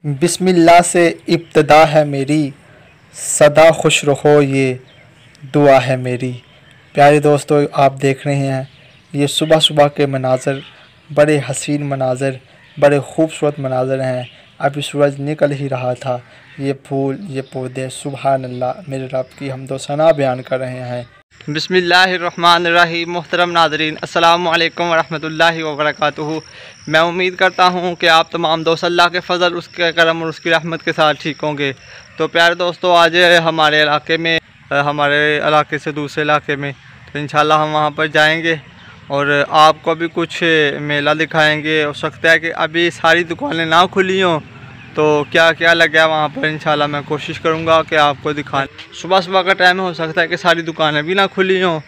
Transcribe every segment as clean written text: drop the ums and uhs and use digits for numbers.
بسم اللہ سے ابتدا ہے میری، سدا خوش رہو یہ دعا ہے میری۔ پیارے دوستو، آپ دیکھ رہے ہیں یہ صبح صبح کے مناظر، بڑے حسین مناظر، بڑے خوبصورت مناظر ہیں۔ ابھی سورج نکل ہی رہا تھا، یہ پھول، یہ پودے، سبحان اللہ، میرے رب کی حمد و ثنا بیان کر رہے ہیں۔ بسم اللہ الرحمن الرحیم۔ محترم ناظرین، السلام علیکم ورحمۃ اللہ وبرکاتہ۔ میں امید کرتا ہوں کہ آپ تمام دوست اللہ کے فضل، اس کے کرم اور اس کی رحمت کے ساتھ ٹھیک ہوں گے۔ تو پیارے دوستو، آج ہمارے علاقے میں، ہمارے علاقے سے دوسرے علاقے میں، تو انشاءاللہ ہم وہاں پر جائیں گے اور آپ کو بھی کچھ میلہ دکھائیں گے۔ ہو سکتا ہے کہ ابھی ساری دکانیں نہ کھلی ہوں، تو کیا کیا لگا وہاں پر انشاءاللہ میں کوشش کروں گا کہ آپ کو دکھائیں۔ صبح صبح کا ٹائم ہو سکتا ہے کہ ساری دکانیں بھی نہ کھلی ہوں،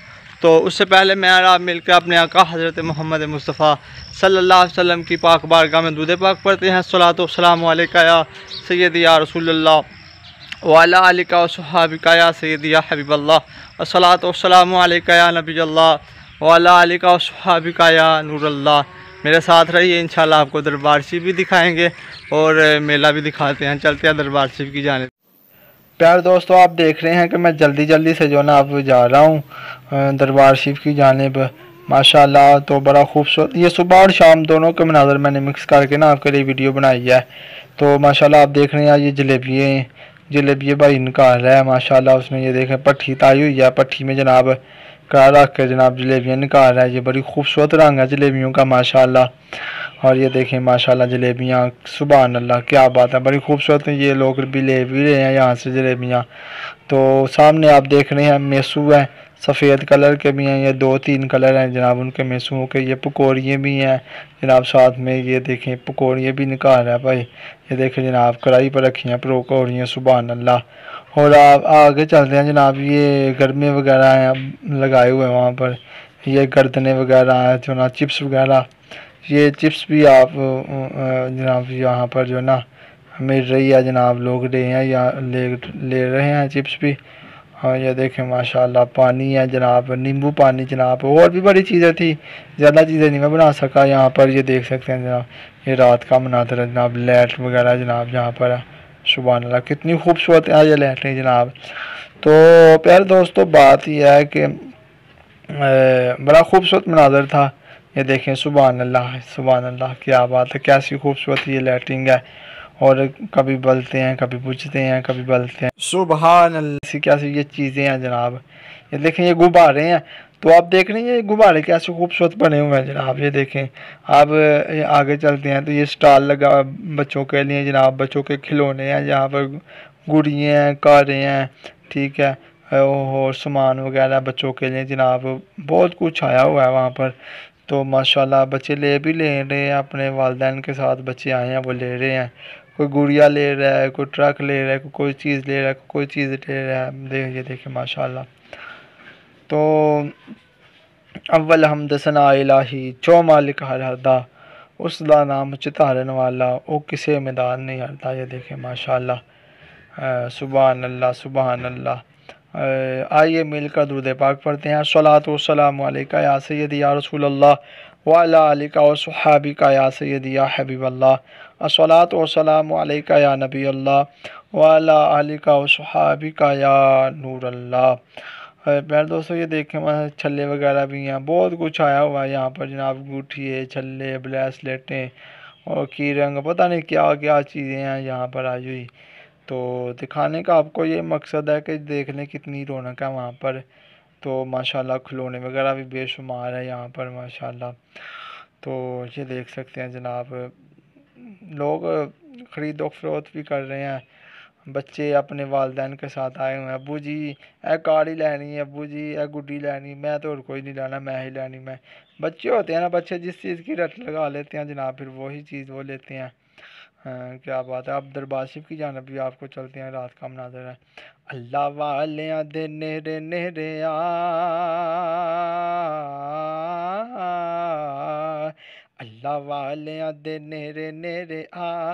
تو اس سے پہلے میں اور آپ مل کے اپنے آقا حضرت محمد مصطفیٰ صلی اللہ علیہ وسلم کی پاک بارگاہ میں درود پاک پڑھتے ہیں۔ الصلاۃ والسلام علیکہ یا سیدی یا رسول اللہ وعلی آلک وصحبک یا سیدی یا حبیب اللہ۔ الصلاۃ والسلام علیکہ یا نبی اللہ وعلی آلک وصحبک یا نور اللہ۔ میرے ساتھ رہیے، انشاءاللہ آپ کو دربار شریف بھی دکھائیں گے اور میلہ بھی دکھاتے ہیں۔ چلتے ہیں دربار شریف کی جانب۔ پیارے دوستو، آپ دیکھ رہے ہیں کہ میں جلدی سے جو نا اب جا رہا ہوں دربار شریف کی جانب۔ ماشاءاللہ تو بڑا خوبصورت، یہ صبح اور شام دونوں کے مناظر میں نے مکس کر کے نا آپ کے لیے ویڈیو بنائی ہے۔ تو ماشاءاللہ آپ دیکھ رہے ہیں یہ جلیبی بھائی نکال رہا ہے۔ ماشاءاللہ اس نے یہ دیکھیں پٹھی تائی ہوئی ہے، پٹھی میں جناب کرا رکھ کے جناب جلیبیاں نکال رہا ہے۔ یہ بڑی خوبصورت رنگ ہے جلیبیوں کا ماشاءاللہ۔ اور یہ دیکھیں ماشاءاللہ جلیبیاں، سبحان اللہ، کیا بات ہے، بڑی خوبصورت ہیں۔ یہ لوگ بھی لے بھی رہے ہیں یہاں سے جلیبیاں۔ تو سامنے آپ دیکھ رہے ہیں میسو ہیں، سفید کلر کے بھی ہیں، یہ 2-3 کلر ہیں جناب ان کے میسو کے۔ یہ پکوڑیے بھی ہیں جناب ساتھ میں، یہ دیکھیں پکوڑیے بھی نکال رہا ہے بھائی۔ یہ دیکھیں جناب کڑھائی پر رکھی ہیں پکوڑیاں، سبحان اللہ۔ اور آپ آگے چلتے ہیں جناب، یہ گرمے وغیرہ ہیں لگائے ہوئے ہیں وہاں پر، یہ گردنے وغیرہ ہیں جو نا چپس وغیرہ، یہ چپس بھی آپ جناب یہاں پر جو نا مل رہی ہے جناب، لوگ لے ہیں یا لے رہے ہیں چپس بھی۔ اور یہ دیکھیں ماشاءاللہ پانی ہے جناب، نیمبو پانی جناب، اور بھی بڑی چیزیں تھی، زیادہ چیزیں نہیں میں بنا سکا یہاں پر۔ یہ دیکھ سکتے ہیں جناب، یہ رات کا مناظر ہے جناب، لائٹ وغیرہ جناب یہاں پر ہے، سبحان اللہ کتنی خوبصورت ہے یہ لائٹیں جناب۔ تو پیارے دوستو، بات یہ ہے کہ بڑا خوبصورت مناظر تھا۔ یہ دیکھیں سبحان اللہ، کیا بات ہے، کیسی خوبصورت یہ لائٹنگ ہے، اور کبھی بلتے ہیں، کبھی بجھتے ہیں، کبھی بلتے ہیں، سبحان اللہ، کیسی یہ چیزیں ہیں جناب۔ یہ دیکھیں یہ غبارے ہیں، تو آپ دیکھ رہے ہیں یہ غبارے کیسے خوبصورت بنے ہوئے ہیں جناب۔ یہ دیکھیں آپ آگے چلتے ہیں تو یہ سٹال لگا بچوں کے لیے جناب، بچوں کے کھلونے ہیں جہاں پر، گڑیاں ہیں، کاریں ہیں، ٹھیک ہے، اور سامان وغیرہ بچوں کے لیے جناب، بہت کچھ آیا ہوا ہے وہاں پر۔ تو ماشاءاللہ بچے لے رہے ہیں، اپنے والدین کے ساتھ بچے آئے ہیں وہ لے رہے ہیں، کوئی گڑیا لے رہا ہے، کوئی ٹرک لے رہا ہے، کوئی چیز لے رہا ہے، کوئی چیز لے رہا ہے، یہ دیکھیں ماشاءاللہ۔ تو اول حمد ثنا الہی جو مالک ہر ہردا، اس دا نام چتارن والا او کسے میدان نہیں ہردا۔ یہ دیکھیں ماشاءاللہ، سبحان اللہ۔ آئیے مل کر درود پاک پڑھتے ہیں۔ الصلاۃ والسلام علیکہ یا سیدی یا رسول اللہ وعلی آلک وصحبک یا سیدی یا حبیب اللہ۔ الصلاۃ والسلام علیکہ یا نبی اللہ وعلی آلک وصحبک یا نور اللہ۔ پیارے دوستو، یہ دیکھیں چھلے وغیرہ بھی ہیں، بہت کچھ آیا ہوا ہے یہاں پر جناب، گوٹھیے، چھلے، بریسلیٹیں اور کی رنگ، پتہ نہیں کیا کیا چیزیں ہیں یہاں پر آئی ہوئی۔ تو دکھانے کا آپ کو یہ مقصد ہے کہ دیکھ لیں کتنی رونق ہے وہاں پر۔ تو ماشاءاللہ کھلونے وغیرہ بھی بے شمار ہے یہاں پر ماشاءاللہ۔ تو یہ دیکھ سکتے ہیں جناب، لوگ خرید و فروخت بھی کر رہے ہیں، بچے اپنے والدین کے ساتھ آئے ہوئے ہیں۔ ابو جی اے کاڑی لینی ہے، ابو جی اے گڈی لینی، میں تو اور کوئی نہیں لانا، میں ہی لینی۔ میں بچے ہوتے ہیں نا، بچے جس چیز کی رٹ لگا لیتے ہیں جناب، پھر وہی چیز وہ لیتے ہیں۔ کیا بات ہے۔ اب دربار شریف کی جانب بھی آپ کو چلتے ہیں، رات کا مناظر ہے۔ اللہ والیاں دے نیرے نیرے آ، اللہ والیاں دے نیرے نیرے آ،